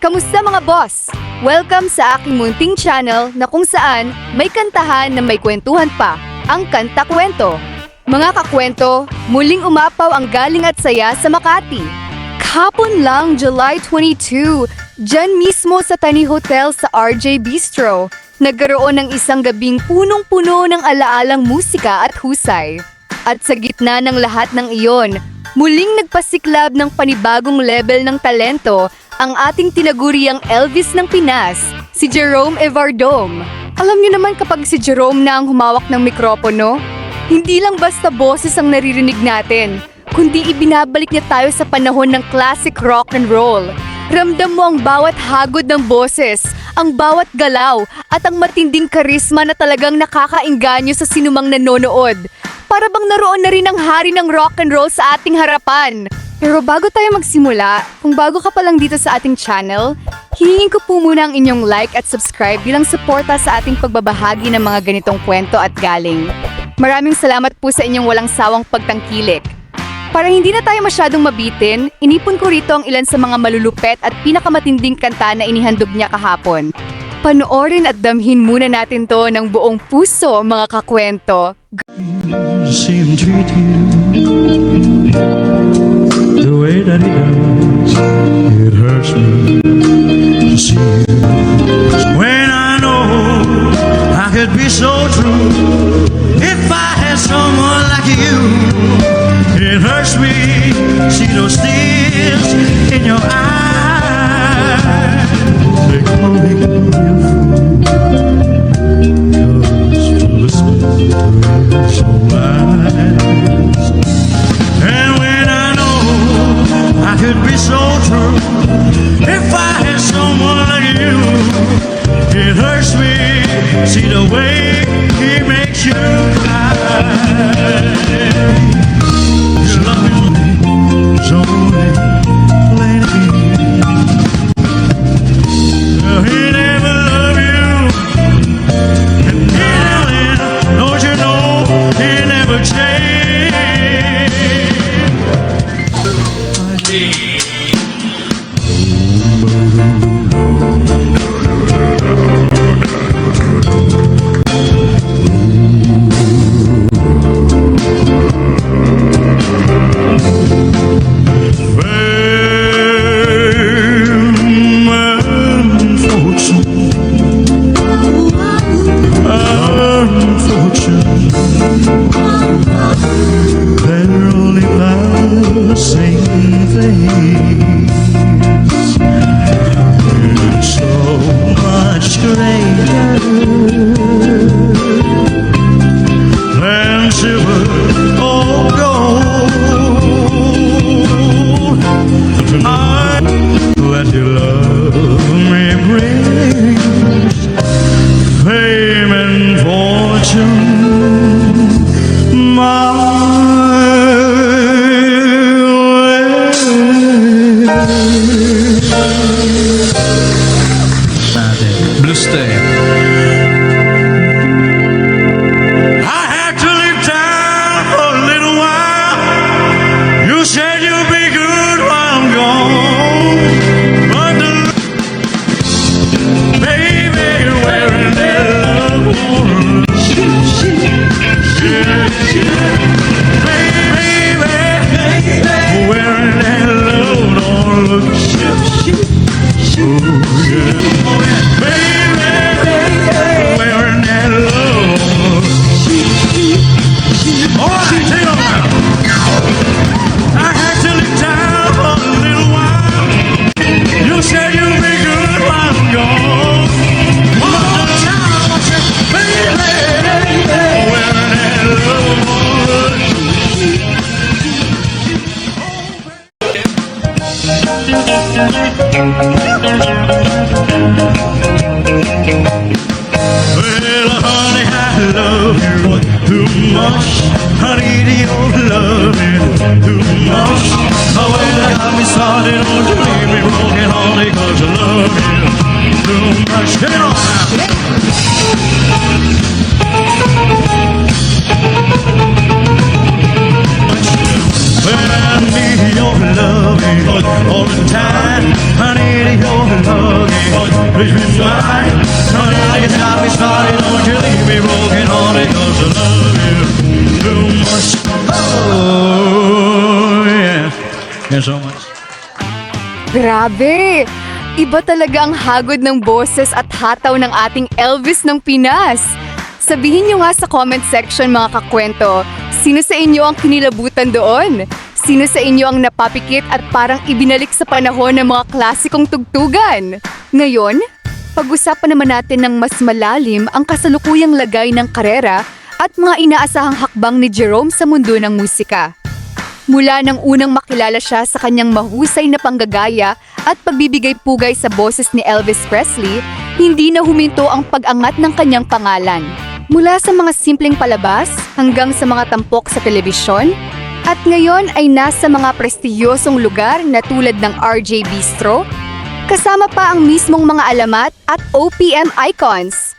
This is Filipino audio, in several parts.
Kamusta mga boss? Welcome sa aking munting channel na kung saan may kantahan na may kwentuhan pa, ang Kanta Kwento. Mga kakwento, muling umapaw ang galing at saya sa Makati. Kahapon lang, July 22, dyan mismo sa Tani Hotel sa RJ Bistro, nagkaroon ng isang gabing punong-puno ng alaalang musika at husay. At sa gitna ng lahat ng iyon, muling nagpasiklab ng panibagong level ng talento ang ating tinaguriang Elvis ng Pinas, si Jerome Evardom. Alam niyo naman kapag si Jerome na ang humawak ng mikropono, hindi lang basta boses ang naririnig natin, kundi ibinabalik niya tayo sa panahon ng classic rock and roll. Ramdam mo ang bawat hagod ng boses, ang bawat galaw, at ang matinding karisma na talagang nakakainganyo sa sinumang nanonood. Para bang naroon na rin ang hari ng rock and roll sa ating harapan. Pero bago tayo magsimula, kung bago ka pa lang dito sa ating channel, hihingin ko po muna ang inyong like at subscribe bilang suporta sa ating pagbabahagi ng mga ganitong kwento at galing. Maraming salamat po sa inyong walang sawang pagtangkilik. Para hindi na tayo masyadong mabitin, inipon ko rito ang ilan sa mga malulupet at pinakamatinding kanta na inihandog niya kahapon. Panoorin at damhin muna natin to ng buong puso, mga kakwento. See him treat you the way that he does. It hurts me to see you. When I know I could be so true if I had someone like you. It hurts me see those tears in your eyes. They call me a fool, 'cause to listen to you so wise. And when I know I could be so true if I had someone like you. It hurts me see the way he makes you cry. You love me so lady. He never loved you, and darling, don't you know he never changed. Well, honey, I love you too much. Honey, do you love me too much? Oh, well, you got me started, don't you leave me broken, honey, 'cause I love you too much. Get it on now. Well, I need your loving all the time. I need your loving, please be mine. Honey, you got me started, don't you leave me broken hearted, 'cause I love you too much. Oh, yeah. Thank you so much. Grabe! Iba talaga ang hagod ng boses at hataw ng ating Elvis ng Pinas. Sabihin nyo nga sa comment section mga kakwento, sino sa inyo ang kinilabutan doon? Sino sa inyo ang napapikit at parang ibinalik sa panahon ng mga klasikong tugtugan? Ngayon, pag-usapan naman natin ng mas malalim ang kasalukuyang lagay ng karera at mga inaasahang hakbang ni Jerome sa mundo ng musika. Mula nang unang makilala siya sa kanyang mahusay na panggagaya at pagbibigay-pugay sa boses ni Elvis Presley, hindi na huminto ang pag-angat ng kanyang pangalan. Mula sa mga simpleng palabas hanggang sa mga tampok sa telebisyon, at ngayon ay nasa mga prestiyosong lugar na tulad ng RJ Bistro, kasama pa ang mismong mga alamat at OPM icons.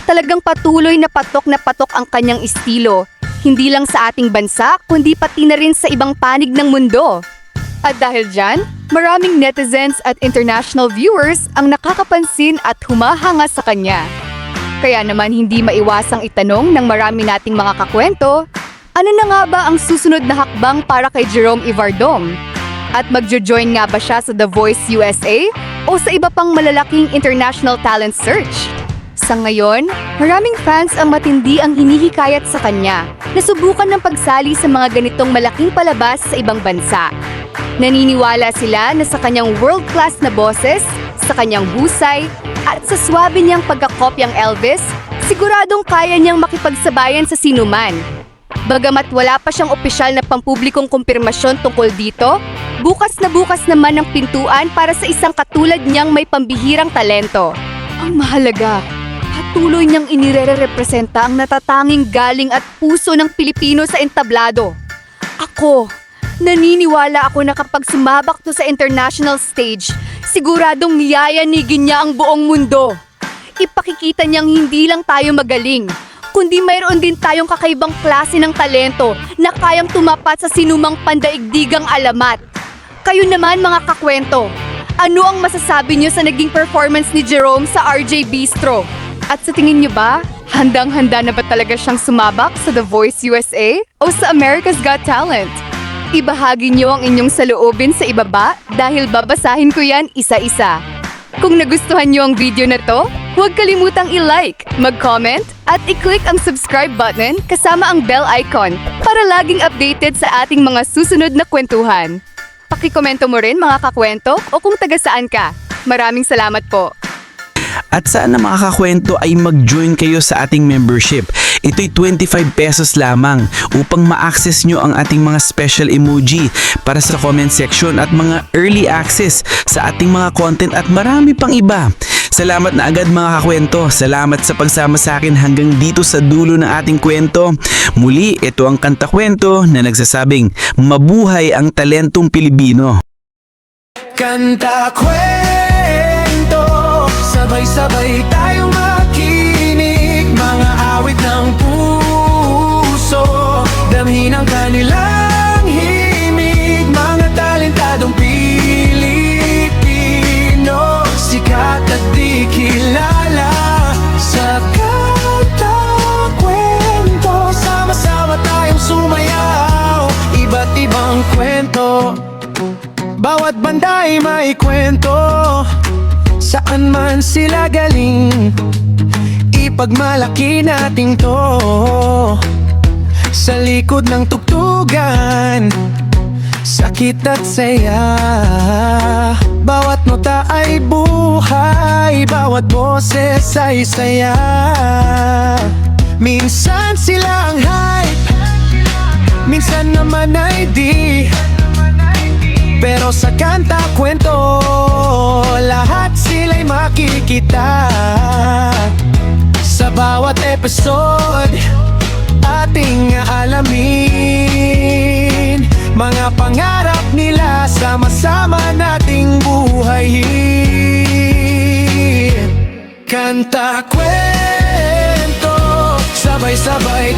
Talagang patuloy na patok ang kanyang estilo, hindi lang sa ating bansa kundi pati na rin sa ibang panig ng mundo. At dahil dyan, maraming netizens at international viewers ang nakakapansin at humahanga sa kanya. Kaya naman hindi maiwasang itanong ng marami nating mga kakwento, ano na nga ba ang susunod na hakbang para kay Jerome Ivardom? At magjo-join nga ba siya sa The Voice USA o sa iba pang malalaking international talent search? Sa ngayon, maraming fans ang matindi ang hinihikayat sa kanya na subukan ng pagsali sa mga ganitong malaking palabas sa ibang bansa. Naniniwala sila na sa kanyang world-class na boses, sa kanyang husay, at sa swabe niyang pagkakopyang Elvis, siguradong kaya niyang makipagsabayan sa sinuman. Bagamat wala pa siyang opisyal na pampublikong kumpirmasyon tungkol dito, bukas naman ang pintuan para sa isang katulad niyang may pambihirang talento. Ang mahalaga, patuloy niyang inire-representa ang natatanging galing at puso ng Pilipino sa entablado. Naniniwala ako na kapag sumabak to sa international stage, siguradong niyayanigin niya ang buong mundo. Ipakikita niyang hindi lang tayo magaling, kundi mayroon din tayong kakaibang klase ng talento na kayang tumapat sa sinumang pandaigdigang alamat. Kayo naman mga kakwento, ano ang masasabi niyo sa naging performance ni Jerome sa RJ Bistro? At sa tingin niyo ba, handang-handa na ba talaga siyang sumabak sa The Voice USA o sa America's Got Talent? Ibahagi niyo ang inyong saloobin sa ibaba dahil babasahin ko yan isa-isa. Kung nagustuhan niyo ang video na to, huwag kalimutang i-like, mag-comment, at i-click ang subscribe button kasama ang bell icon para laging updated sa ating mga susunod na kwentuhan. Pakikomento mo rin mga kakwento o kung taga saan ka. Maraming salamat po. At sana mga kakwento ay mag-join kayo sa ating membership. Ito'y 25 pesos lamang upang ma-access nyo ang ating mga special emoji para sa comment section at mga early access sa ating mga content at marami pang iba. Salamat na agad mga kakwento. Salamat sa pagsama sa akin hanggang dito sa dulo ng ating kwento. Muli, ito ang Kanta Kwento na nagsasabing mabuhay ang talentong Pilipino. Kanta kwento, sabay-sabay tayong makinig, mga awit ng puso, damhin ang kanilang himig, mga talentadong Pilipino, sikat at di kilala sa Kanta Kwento. Sama-sama tayong sumayaw, iba't ibang kwento, bawat banda ay may kwento. Saan man sila galing, ipagmalaki natin to. Sa likod ng tugtugan, sakit at saya, bawat nota ay buhay, bawat boses ay saya. Minsan sila ang hype, minsan naman ay di, pero sa Kanta Kwento, lahat sila'y makikita. Sa bawat episode, ating alamin mga pangarap nila, sama-sama nating buhayin. Kanta Kwento, sabay-sabay